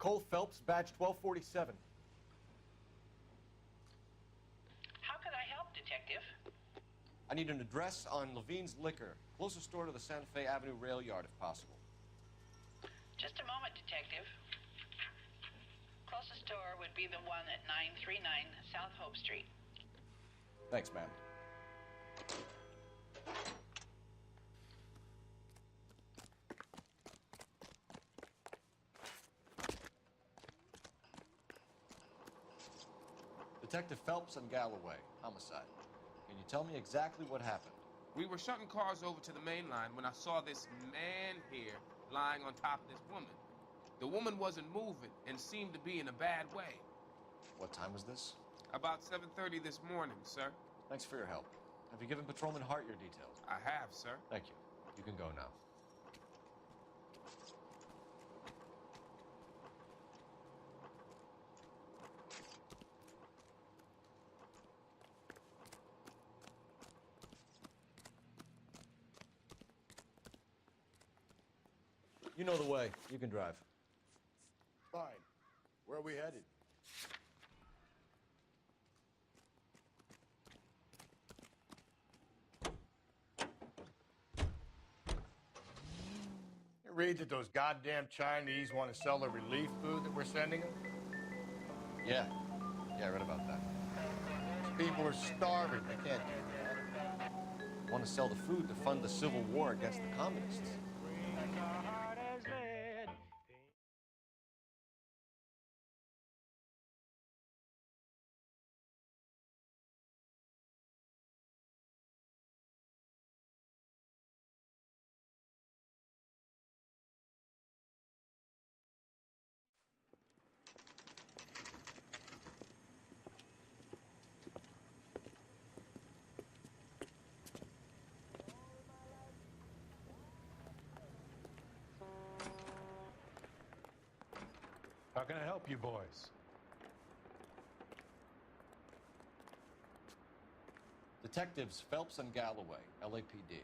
Cole Phelps, badge 1247. How can I help, Detective? I need an address on Levine's Liquor, closest store to the Santa Fe Avenue rail yard, if possible. Just a moment, Detective. Closest store would be the one at 939 South Hope Street. Thanks, ma'am. Detective Phelps and Galloway, homicide. Can you tell me exactly what happened? We were shunting cars over to the main line when I saw this man here lying on top of this woman. The woman wasn't moving and seemed to be in a bad way. What time was this? About 7:30 this morning, sir. Thanks for your help. Have you given Patrolman Hart your details? I have, sir. Thank you. You can go now. You know the way. You can drive. Fine. Where are we headed? You read that those goddamn Chinese want to sell the relief food that we're sending them? Yeah. Yeah, I read about that. These people are starving. They can't do that. Want to sell the food to fund the civil war against the communists. How can I help you boys? Detectives Phelps and Galloway, LAPD.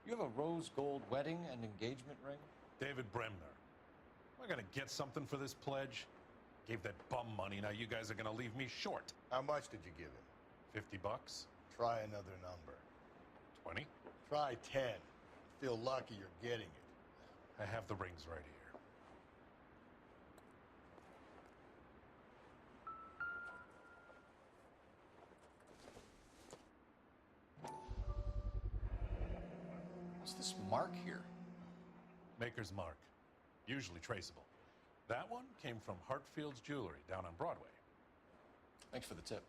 You have a rose gold wedding and engagement ring? David Bremner. Am I gonna get something for this pledge? Gave that bum money, now you guys are gonna leave me short. How much did you give him? 50 bucks? Try another number. 20? Try 10. Feel lucky you're getting it. I have the rings right here. What's this mark here? Maker's mark. Usually traceable. That one came from Hartfield's Jewelry down on Broadway. Thanks for the tip.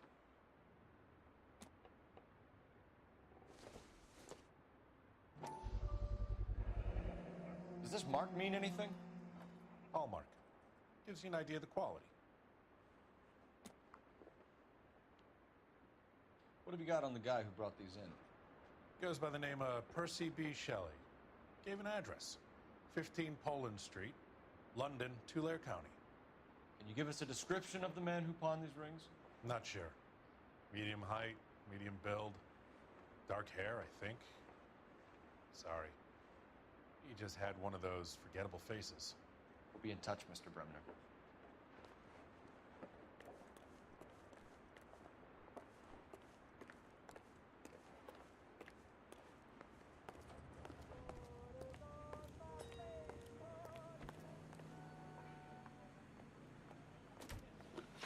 Does this mark mean anything? Hallmark. Gives you an idea of the quality. What have you got on the guy who brought these in? Goes by the name of Percy B. Shelley. Gave an address. 15 Poland Street, London, Tulare County. Can you give us a description of the man who pawned these rings? Not sure. Medium height, medium build. Dark hair, I think. Sorry. He just had one of those forgettable faces. We'll be in touch, Mr. Bremner.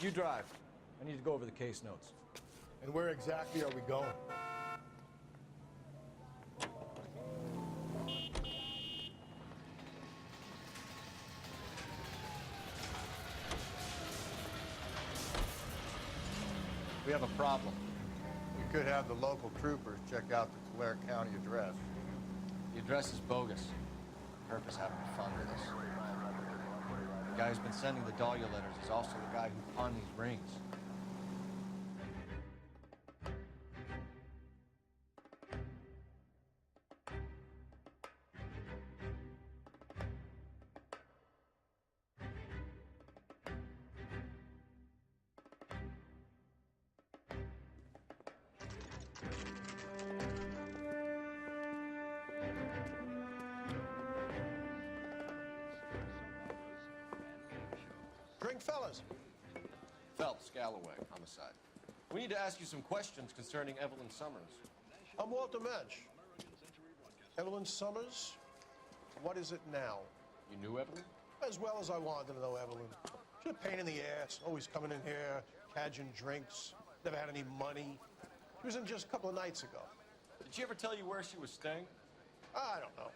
You drive. I need to go over the case notes. And where exactly are we going? We have a problem. We could have the local troopers check out the Tulare County address. The address is bogus. Purpose having fun with us. The guy who's been sending the Dahlia letters is also the guy who pawned these rings. drink, fellas? Phelps, Galloway, homicide. We need to ask you some questions concerning Evelyn Summers. I'm Walter Mensch. Evelyn Summers? What is it now? You knew Evelyn? As well as I wanted to know Evelyn. She's a pain in the ass, always coming in here, cadging drinks, never had any money. She was in just a couple of nights ago. Did she ever tell you where she was staying? I don't know.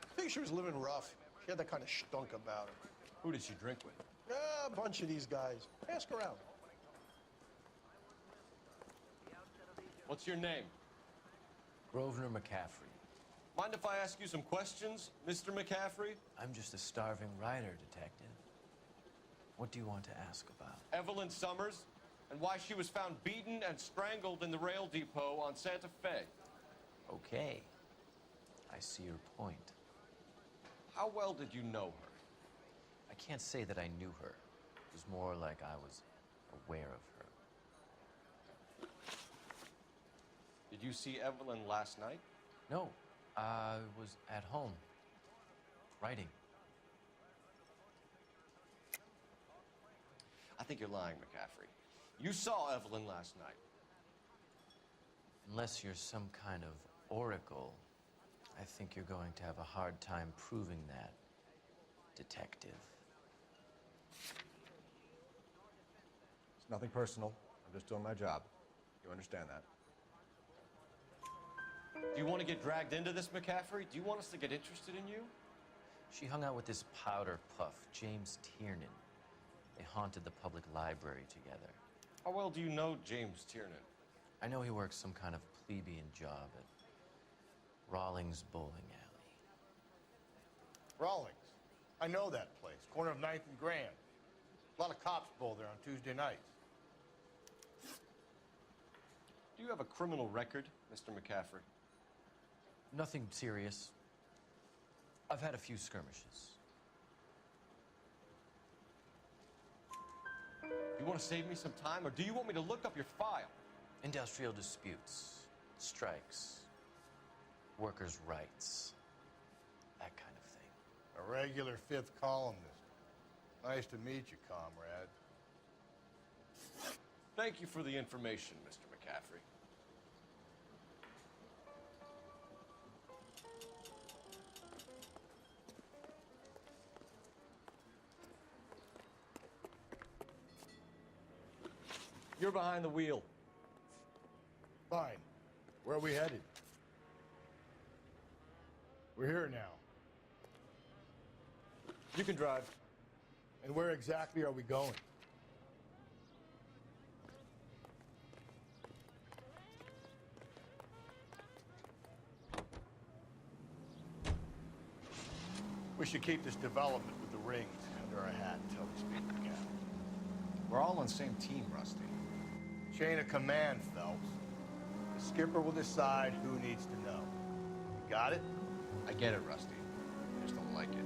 I think she was living rough. She had that kind of stunk about her. Who did she drink with? A bunch of these guys. Ask around. What's your name? Grosvenor McCaffrey. Mind if I ask you some questions, Mr. McCaffrey? I'm just a starving writer, detective. What do you want to ask about? Evelyn Summers, and why she was found beaten and strangled in the rail depot on Santa Fe. Okay. I see your point. How well did you know her? I can't say that I knew her. It was more like I was aware of her. Did you see Evelyn last night? No, I was at home, writing. I think you're lying, McCaffrey. You saw Evelyn last night. Unless you're some kind of oracle, I think you're going to have a hard time proving that, detective. It's nothing personal. I'm just doing my job. You understand that? Do you want to get dragged into this, McCaffrey? Do you want us to get interested in you? She hung out with this powder puff, James Tiernan. They haunted the public library together. How well do you know James Tiernan? I know he works some kind of plebeian job at Rawlings Bowling Alley. Rawlings. I know that place. Corner of 9th and Grand. A lot of cops bowl there on Tuesday nights. Do you have a criminal record, Mr. McCaffrey? Nothing serious. I've had a few skirmishes. Do you want to save me some time, or do you want me to look up your file? Industrial disputes, strikes, workers' rights, that kind of thing. A regular fifth columnist. Nice to meet you, comrade. Thank you for the information, Mr. McCaffrey. You're behind the wheel. Fine. Where are we headed? We're here now. You can drive. And where exactly are we going? We should keep this development with the rings under our hat until these people get it. We're all on the same team, Rusty. Chain of command, Phelps. The skipper will decide who needs to know. You got it? I get it, Rusty. I just don't like it.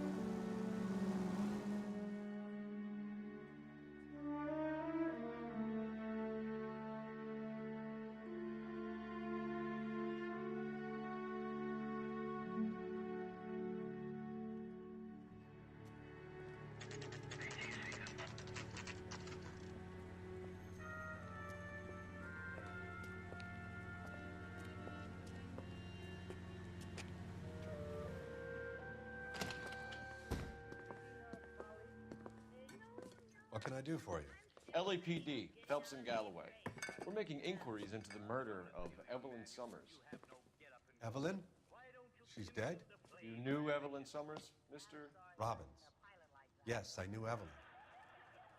What can I do for you? LAPD, Phelps and Galloway. We're making inquiries into the murder of Evelyn Summers. Evelyn? She's dead? You knew Evelyn Summers, Mr. Robbins. Yes, I knew Evelyn.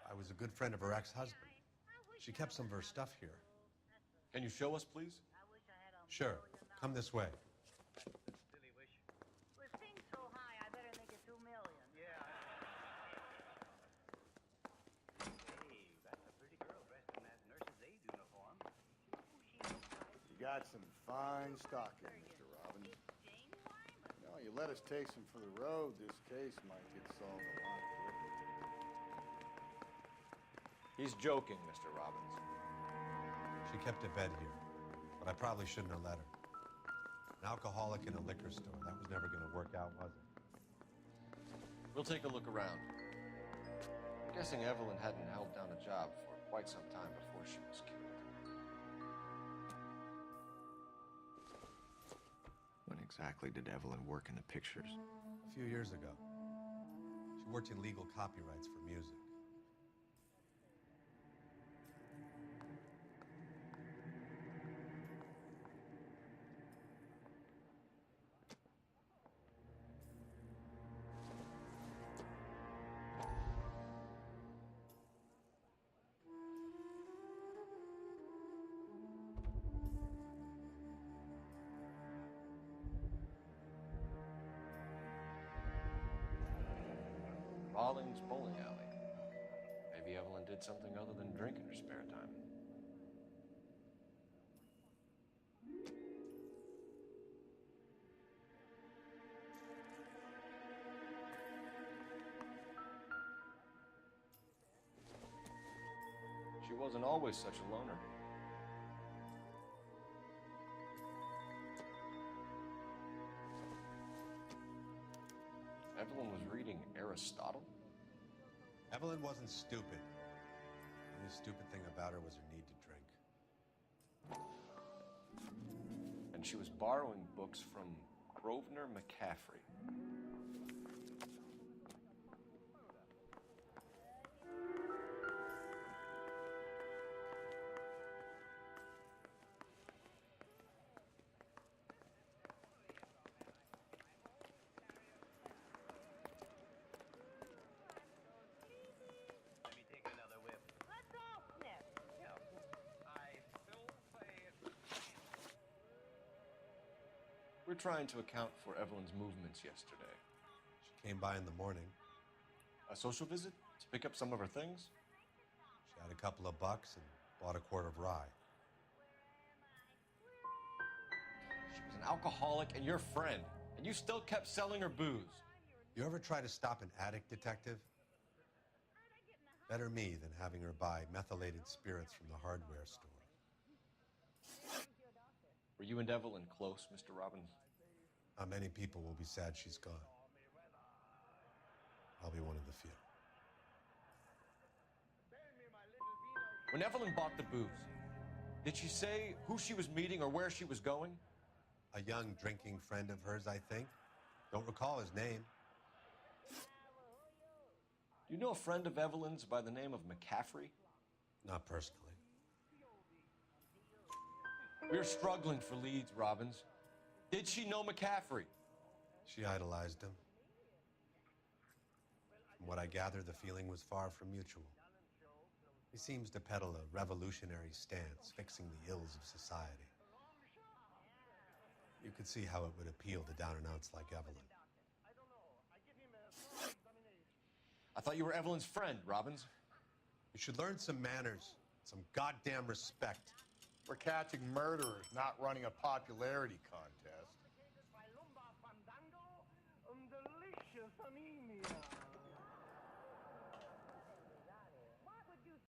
I was a good friend of her ex-husband. She kept some of her stuff here. Can you show us, please? Sure. Come this way. With things so high, I better make it 2 million. Yeah. Hey, that's a pretty girl dressed in that nurse's aid uniform. You got some fine stock here, Mr. Robbins. No, you let us take some for the road, this case might get solved a lot quicker. He's joking, Mr. Robbins. She kept a bed here, but I probably shouldn't have let her. An alcoholic in a liquor store. That was never going to work out, was it? We'll take a look around. guessing Evelyn hadn't held down a job for quite some time before she was killed. When exactly did Evelyn work in the pictures? A few years ago. She worked in legal copyrights for music. Rawlings Bowling Alley. Maybe Evelyn did something other than drink in her spare time. She wasn't always such a loner. Evelyn was reading Aristotle? Evelyn wasn't stupid. The only stupid thing about her was her need to drink. And she was borrowing books from Grosvenor McCaffrey. Let me take another whip. Let's all sniff. I still say it. We're trying to account for Evelyn's movements yesterday. She came by in the morning. A social visit to pick up some of her things? She had a couple of bucks and bought a quart of rye. She was an alcoholic and your friend, and you still kept selling her booze. You ever try to stop an addict, detective? Better me than having her buy methylated spirits from the hardware store. Were you and Evelyn close, Mr. Robbins? Not many people will be sad she's gone. I'll be one of the few. When Evelyn bought the booze, did she say who she was meeting or where she was going? A young drinking friend of hers, I think. Don't recall his name. Do you know a friend of Evelyn's by the name of McCaffrey? Not personally. We're struggling for leads, Robbins. Did she know McCaffrey? She idolized him. From what I gather, the feeling was far from mutual. He seems to peddle a revolutionary stance, fixing the ills of society. You could see how it would appeal to down-and-outs like Evelyn. I thought you were Evelyn's friend, Robbins. You should learn some manners, some goddamn respect. We're catching murderers, not running a popularity contest. Delicious anemia.